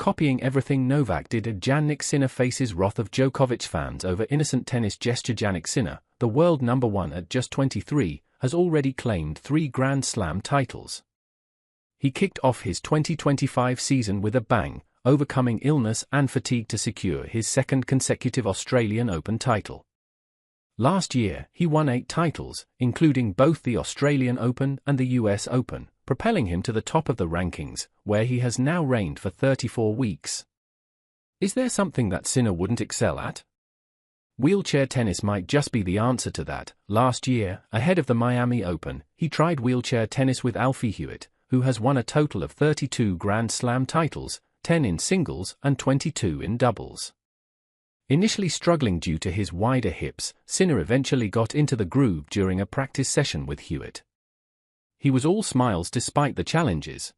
copying everything Novak did. Jannik Sinner faces wrath of Djokovic fans over innocent tennis gesture. Jannik Sinner, the world number 1 at just 23, has already claimed 3 Grand Slam titles. He kicked off his 2025 season with a bang, overcoming illness and fatigue to secure his 2nd consecutive Australian Open title. Last year, he won 8 titles, including both the Australian Open and the US Open, propelling him to the top of the rankings, where he has now reigned for 34 weeks. Is there something that Sinner wouldn't excel at? Wheelchair tennis might just be the answer to that. Last year, ahead of the Miami Open, he tried wheelchair tennis with Alfie Hewett, who has won a total of 32 Grand Slam titles, 10 in singles and 22 in doubles. Initially struggling due to his wider hips, Sinner eventually got into the groove during a practice session with Hewett. He was all smiles despite the challenges.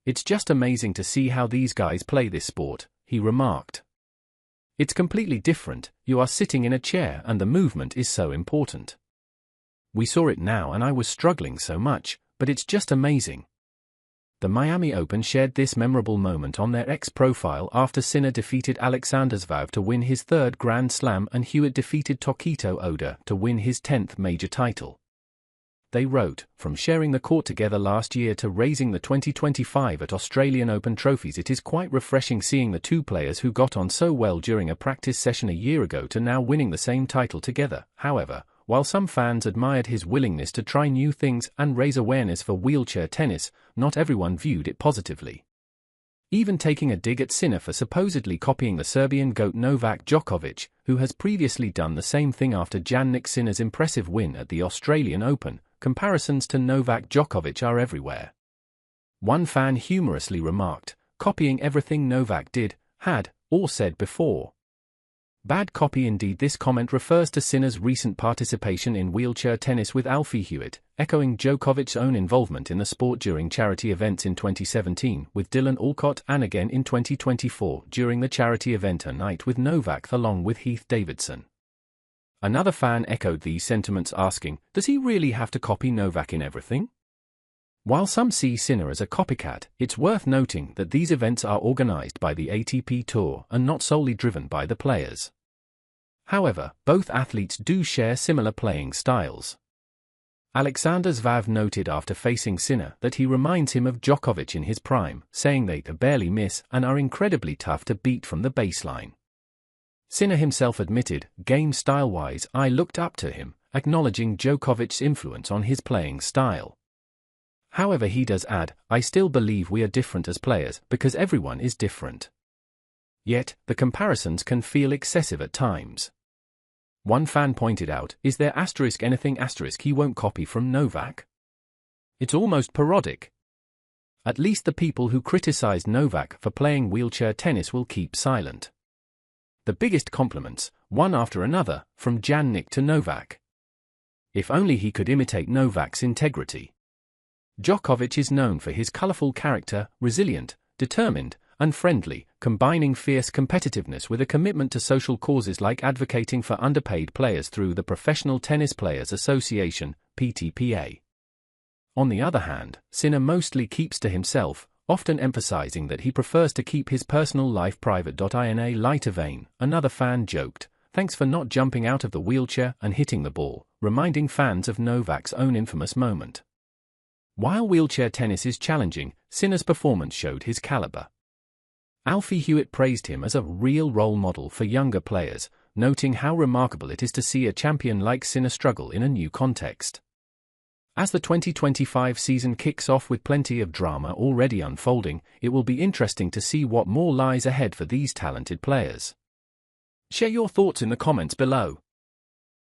"It's just amazing to see how these guys play this sport," he remarked. "It's completely different. You are sitting in a chair and the movement is so important. We saw it now and I was struggling so much, but it's just amazing." The Miami Open shared this memorable moment on their X profile after Sinner defeated Alexander Zverev to win his 3rd Grand Slam and Hewett defeated Tokito Oda to win his 10th major title. They wrote, "From sharing the court together last year to raising the 2025 at Australian Open trophies, it is quite refreshing seeing the 2 players who got on so well during a practice session a year ago to now winning the same title together." However, while some fans admired his willingness to try new things and raise awareness for wheelchair tennis, not everyone viewed it positively. Even taking a dig at Sinner for supposedly copying the Serbian GOAT Novak Djokovic, who has previously done the same thing after Jannik Sinner's impressive win at the Australian Open. Comparisons to Novak Djokovic are everywhere. One fan humorously remarked, "Copying everything Novak did, had, or said before." Bad copy indeed. This comment refers to Sinner's recent participation in wheelchair tennis with Alfie Hewett, echoing Djokovic's own involvement in the sport during charity events in 2017 with Dylan Alcott and again in 2024 during the charity event A Night with Novak along with Heath Davidson. Another fan echoed these sentiments asking, "Does he really have to copy Novak in everything?" While some see Sinner as a copycat, it's worth noting that these events are organized by the ATP Tour and not solely driven by the players. However, both athletes do share similar playing styles. Alexander Zverev noted after facing Sinner that he reminds him of Djokovic in his prime, saying they barely miss and are incredibly tough to beat from the baseline. Sinner himself admitted, "Game style-wise, I looked up to him," acknowledging Djokovic's influence on his playing style. However, he does add, "I still believe we are different as players because everyone is different." Yet, the comparisons can feel excessive at times. One fan pointed out, "Is there anything he won't copy from Novak? It's almost parodic." At least the people who criticized Novak for playing wheelchair tennis will keep silent. The biggest compliments, one after another, from Jannik to Novak. If only he could imitate Novak's integrity. Djokovic is known for his colorful character, resilient, determined, and friendly, combining fierce competitiveness with a commitment to social causes like advocating for underpaid players through the Professional Tennis Players Association, PTPA. On the other hand, Sinner mostly keeps to himself, often emphasizing that he prefers to keep his personal life private. In a lighter vein, another fan joked, "Thanks for not jumping out of the wheelchair and hitting the ball," reminding fans of Novak's own infamous moment. While wheelchair tennis is challenging, Sinner's performance showed his caliber. Alfie Hewett praised him as a real role model for younger players, noting how remarkable it is to see a champion like Sinner struggle in a new context. As the 2025 season kicks off with plenty of drama already unfolding, it will be interesting to see what more lies ahead for these talented players. Share your thoughts in the comments below.